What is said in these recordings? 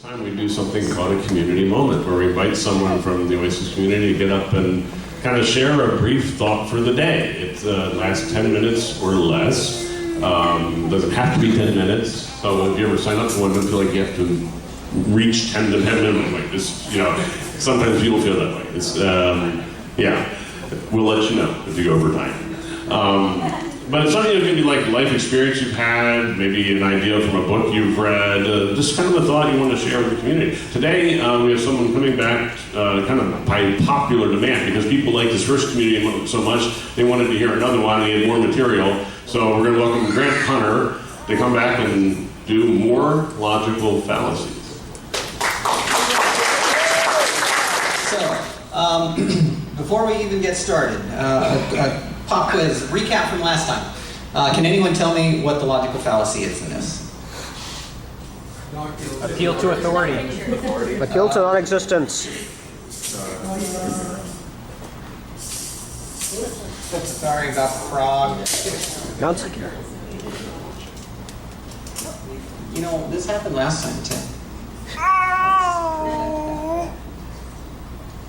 Time we do something called a community moment, where we invite someone from the Oasis community to get up and kind of share a brief thought for the day. It lasts 10 minutes or less. Doesn't have to be 10 minutes. So if you ever sign up for one, don't feel like you have to reach 10 minutes like this. You know, sometimes people feel that way. It's yeah, we'll let you know if you go over time. But it's something that can be like life experience you've had, maybe an idea from a book you've read, just kind of a thought you want to share with the community. Today, we have someone coming back kind of by popular demand, because people like this first community so much, they wanted to hear another one, they had more material. So we're going to welcome Grant Hunter to come back and do more logical fallacies. So, before we even get started, pop quiz recap from last time. Can anyone tell me what the logical fallacy is in this? Appeal to authority. Appeal to non-existence. Sorry about the frog. Non-secure. You know, this happened last time too.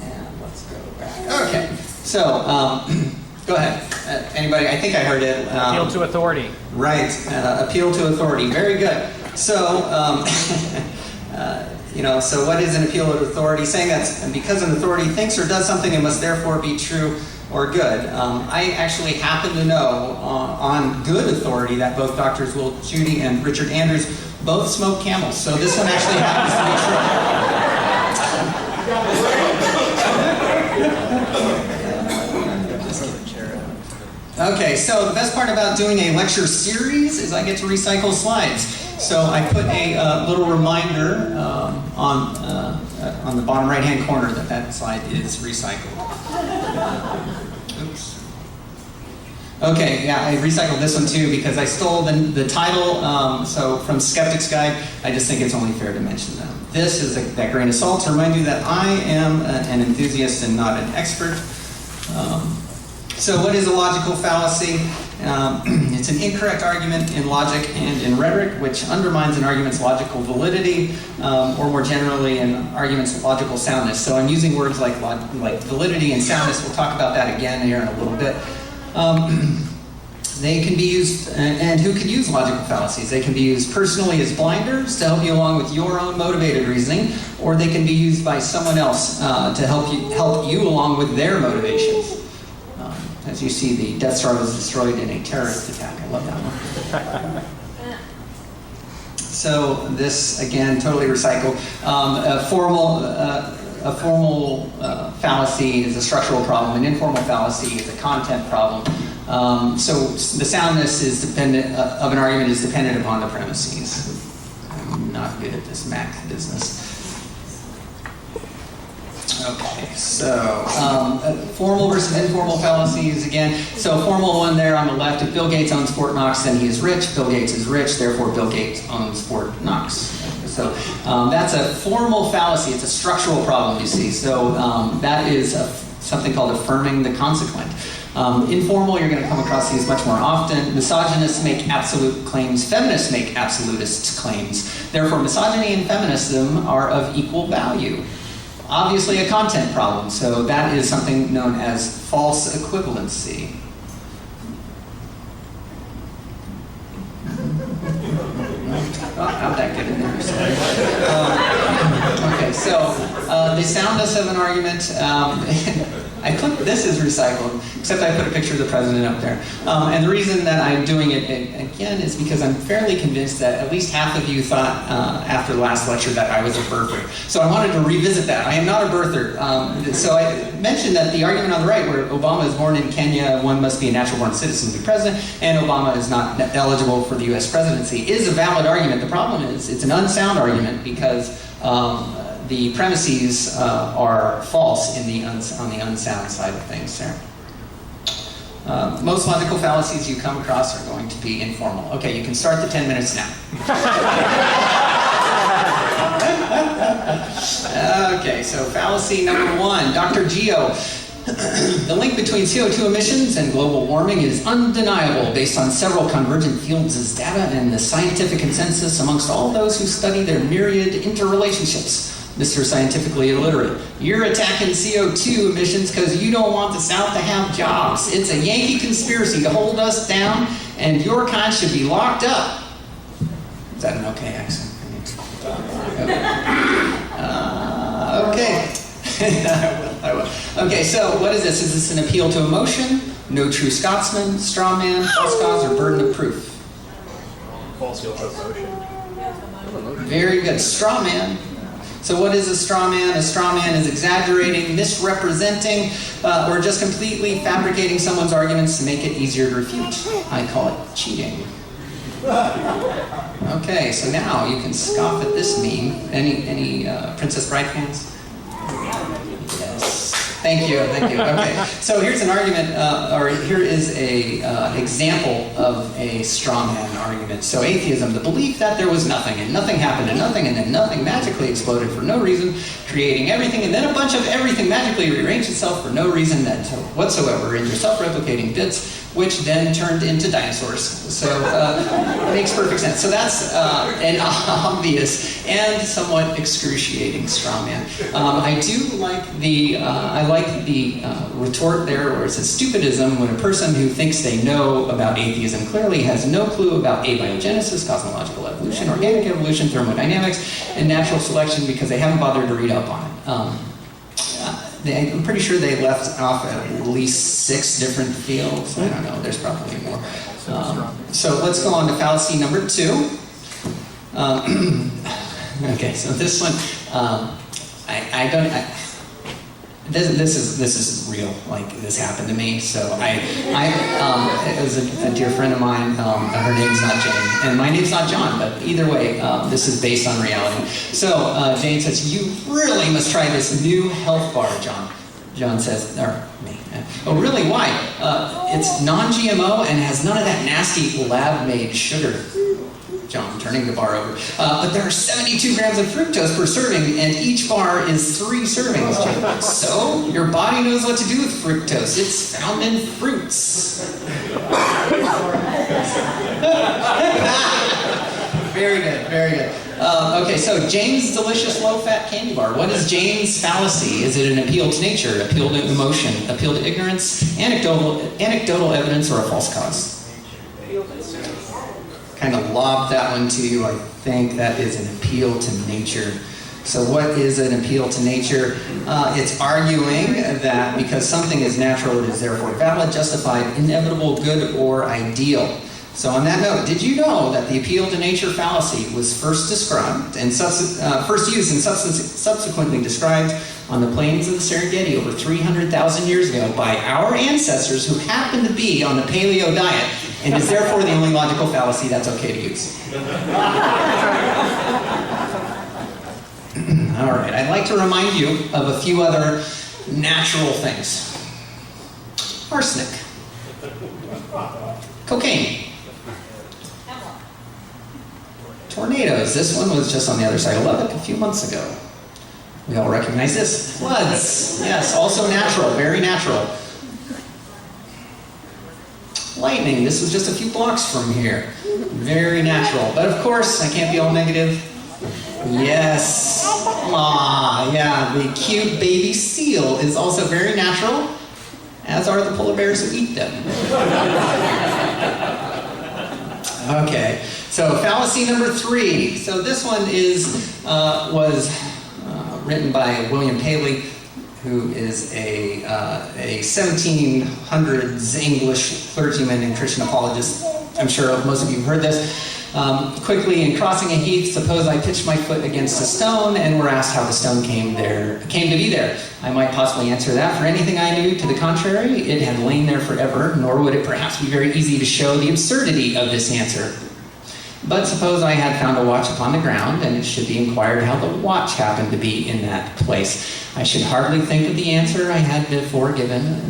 And let's go back. Okay, so go ahead. Anybody? I think I heard it. Appeal to authority. Right. Appeal to authority. Very good. So, you know, so what is an appeal to authority? Saying that because an authority thinks or does something, it must therefore be true or good. I actually happen to know on good authority that both Drs. Will Judy and Richard Andrews both smoke Camels. So this one actually happens to be true. Okay, so the best part about doing a lecture series is I get to recycle slides. So I put a little reminder on the bottom right-hand corner that slide is recycled. Oops. Okay, yeah, I recycled this one too because I stole the title. So from Skeptic's Guide, I just think it's only fair to mention them. This is that grain of salt to remind you that I am an enthusiast and not an expert. So what is a logical fallacy? It's an incorrect argument in logic and in rhetoric, which undermines an argument's logical validity, or more generally, an argument's logical soundness. So I'm using words like validity and soundness. We'll talk about that again here in a little bit. They can be used, and who can use logical fallacies? They can be used personally as blinders to help you along with your own motivated reasoning, or they can be used by someone else to help you along with their motivations. As you see, the Death Star was destroyed in a terrorist attack. I love that one. So this, again, totally recycled. A formal fallacy is a structural problem. An informal fallacy is a content problem. So the soundness is dependent of an argument is dependent upon the premises. I'm not good at this Mac business. Okay, so formal versus informal fallacies again. So formal one there on the left, if Bill Gates owns Fort Knox, then he is rich. Bill Gates is rich, therefore Bill Gates owns Fort Knox. So that's a formal fallacy. It's a structural problem, you see. So that is something called affirming the consequent. Informal, you're going to come across these much more often. Misogynists make absolute claims. Feminists make absolutist claims. Therefore, misogyny and feminism are of equal value. Obviously a content problem, so that is something known as false equivalency. Oh, how'd that get in there? Okay, so the soundness of an argument, I put this is recycled, except I put a picture of the president up there. And the reason that I'm doing it again is because I'm fairly convinced that at least half of you thought after the last lecture that I was a birther. So I wanted to revisit that. I am not a birther. So I mentioned that the argument on the right, where Obama is born in Kenya, one must be a natural-born citizen to be president, and Obama is not eligible for the U.S. presidency, is a valid argument. The problem is it's an unsound argument because the premises are false on the unsound side of things there. Most logical fallacies you come across are going to be informal. Okay, you can start the 10 minutes now. Okay, so fallacy number one. Dr. Geo The link between CO2 emissions and global warming is undeniable based on several convergent fields as data and the scientific consensus amongst all those who study their myriad interrelationships. Mr. Scientifically Illiterate, you're attacking CO2 emissions because you don't want the South to have jobs. It's a Yankee conspiracy to hold us down, and your kind should be locked up. Is that an okay accent? Okay. I will. Okay, so what is this? Is this an appeal to emotion? No true Scotsman, straw man, false cause, or burden of proof? False emotion. Very good. Straw man. So what is a straw man? A straw man is exaggerating, misrepresenting, or just completely fabricating someone's arguments to make it easier to refute. I call it cheating. Okay, so now you can scoff at this meme. Any Princess Bride fans? Yes. Thank you. Okay, so here's an argument, or here is a example of a straw man argument. So atheism, the belief that there was nothing, and nothing happened to nothing, and then nothing magically exploded for no reason, creating everything, and then a bunch of everything magically rearranged itself for no reason whatsoever into self-replicating bits, which then turned into dinosaurs. So it makes perfect sense. So that's an obvious and somewhat excruciating straw man. I do like the retort there where it says stupidism when a person who thinks they know about atheism clearly has no clue about abiogenesis, cosmological evolution, organic evolution, thermodynamics, and natural selection because they haven't bothered to read up on it. I'm pretty sure they left off at least 6 different fields. I don't know, there's probably more. So let's go on to fallacy number 2. Okay, so this one, this is real. Like this happened to me. So it was a dear friend of mine. Her name's not Jane, and my name's not John. But either way, this is based on reality. So Jane says, "You really must try this new health bar, John." John says, or me. Oh, really? Why? It's non-GMO and has none of that nasty lab-made sugar. John, turning the bar over. But there are 72 grams of fructose per serving, and each bar is 3 servings. So, your body knows what to do with fructose. It's found in fruits. Very good, very good. Okay, so Jane's delicious low-fat candy bar. What is Jane's fallacy? Is it an appeal to nature, appeal to emotion, appeal to ignorance, anecdotal evidence, or a false cause? Kind of lobbed that one to you. I think that is an appeal to nature. So what is an appeal to nature? It's arguing that because something is natural, it is therefore valid, justified, inevitable, good, or ideal. So on that note, did you know that the appeal to nature fallacy was first described and first used and subsequently described on the plains of the Serengeti over 300,000 years ago by our ancestors who happened to be on the paleo diet, and is therefore the only logical fallacy that's okay to use? All right, I'd like to remind you of a few other natural things. Arsenic. Cocaine. Tornadoes. This one was just on the other side of Lubbock a few months ago. We all recognize this. Floods. Yes, also natural, very natural. Lightning. This was just a few blocks from here. Very natural. But of course, I can't be all negative. Yes. Aw, yeah, the cute baby seal is also very natural, as are the polar bears who eat them. Okay, so fallacy number 3. So this one was written by William Paley, who is a 1700s English clergyman and Christian apologist. I'm sure most of you have heard this. Quickly, in crossing a heath, suppose I pitched my foot against a stone and were asked how the stone came to be there. I might possibly answer that. For anything I knew to the contrary, it had lain there forever, nor would it perhaps be very easy to show the absurdity of this answer. But suppose I had found a watch upon the ground, and it should be inquired how the watch happened to be in that place. I should hardly think of the answer I had before given,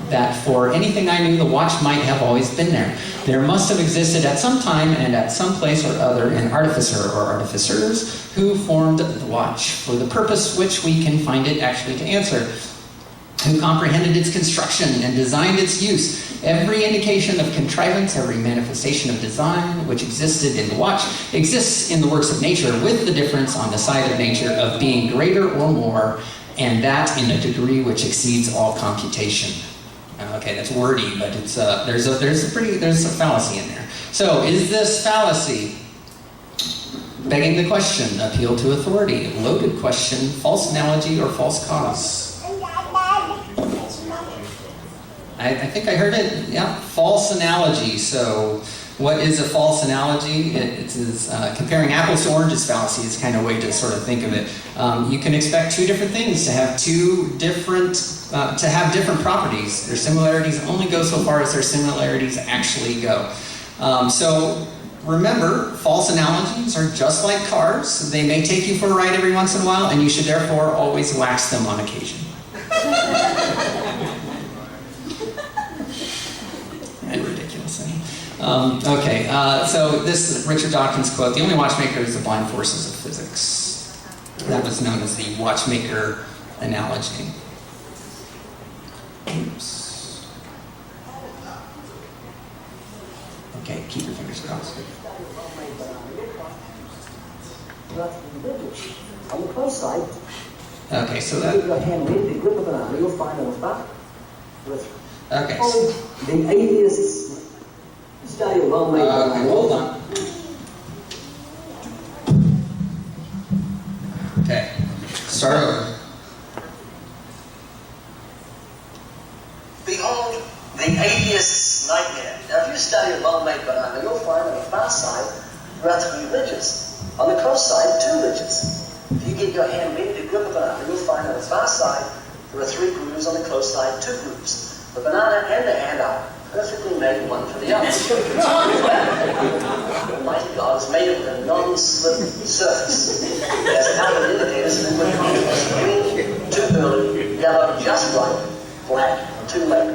that for anything I knew, the watch might have always been there. There must have existed at some time and at some place or other an artificer or artificers who formed the watch for the purpose which we can find it actually to answer. who comprehended its construction and designed its use. Every indication of contrivance, every manifestation of design which existed in the watch exists in the works of nature, with the difference on the side of nature of being greater or more, and that in a degree which exceeds all computation. Okay, that's wordy, but it's there's a fallacy in there. So, is this fallacy? Begging the question, appeal to authority, loaded question, false analogy, or false cause? I think I heard it, yeah, false analogy. So what is a false analogy? It's comparing apples to oranges fallacy is kind of a way to sort of think of it. You can expect two different things to have different properties. Their similarities only go so far as their similarities actually go. So remember, false analogies are just like cars. They may take you for a ride every once in a while, and you should therefore always wax them on occasion. And ridiculous. Okay, so this Richard Dawkins quote, "The only watchmaker is the blind forces of physics." That was known as the watchmaker analogy. Oops. Okay, keep your fingers crossed. On the close side, Okay, so if that. your hand in the grip of an arm, you'll find on the back with Okay. So, the atheists study a well-made okay, hold on. Okay, start over. Behold, the atheist's nightmare. Now, if you study a well-made banana, you'll find on the far side there are 3 ridges. On the cross side, 2 ridges. If you get your hand ready to grip a banana, you'll find on the far side there are 3 grooves. On the close side, 2 grooves. The banana and the hand are perfectly made one for the other. Almighty God has made it with a non-slip surface. It has counter indicators and liquid contrast. Green, too early; yellow, just right; black, too late.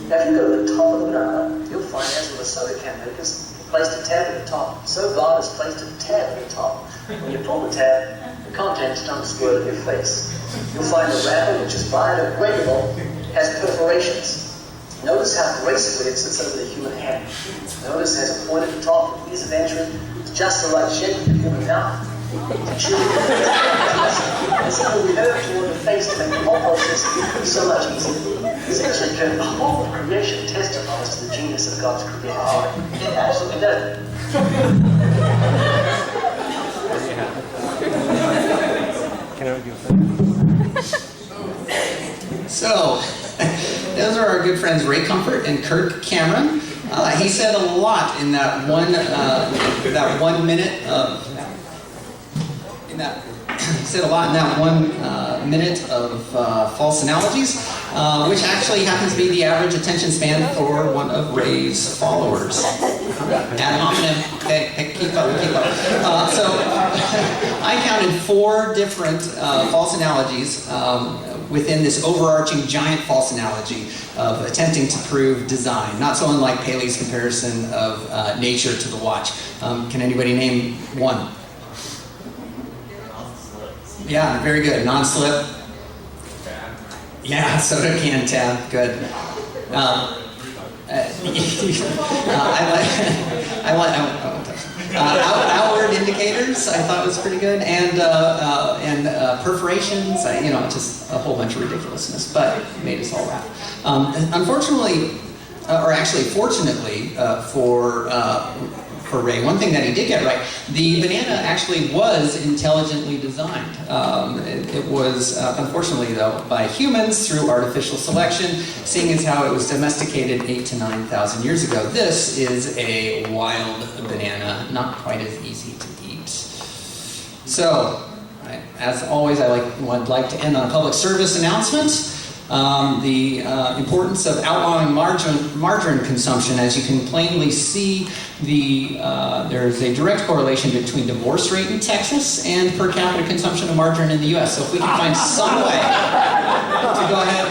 Now, if you go to the top of the banana, you'll find, as with the soda can makers, placed a tab at the top. So God has placed a tab at the top. When you pull the tab, the contents don't squirt in your face. You'll find the wrapper, which is biodegradable, has perforations. Notice how gracefully it sits over the human hand. Notice it has a point at the top, ease of entry, it's just the right shape for the human mouth. It's a little curve toward the face to make the whole process so much easier. It's actually curved. The whole creation testifies to the genius of God's creation. It absolutely does. So, those are our good friends Ray Comfort and Kirk Cameron. He said a lot in that one minute of. He said a lot in that 1 minute of false analogies, which actually happens to be the average attention span for one of Ray's followers. Ad hominem. Okay, keep up. So I counted 4 different false analogies within this overarching giant false analogy of attempting to prove design, not so unlike Paley's comparison of nature to the watch. Can anybody name one? Yeah, very good. Non-slip. Yeah, soda can tab. Good. Outward indicators, I thought was pretty good, and perforations. Just a whole bunch of ridiculousness, but it made us all laugh. Unfortunately, or actually, fortunately for Ray, one thing that he did get right, the banana actually was intelligently designed. It was, unfortunately though, by humans through artificial selection, seeing as how it was domesticated 8,000 to 9,000 years ago. This is a wild banana, not quite as easy to eat. So, as always, would like to end on a public service announcement. The importance of outlawing margarine consumption. As you can plainly see, there's a direct correlation between divorce rate in Texas and per capita consumption of margarine in the U.S. So if we can find some way to go ahead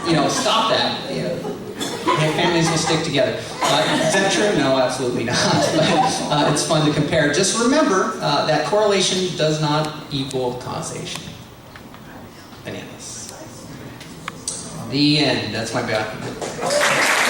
and stop that, families will stick together. Is that true? No, absolutely not. But it's fun to compare. Just remember that correlation does not equal causation. Bananas. The end. That's my document.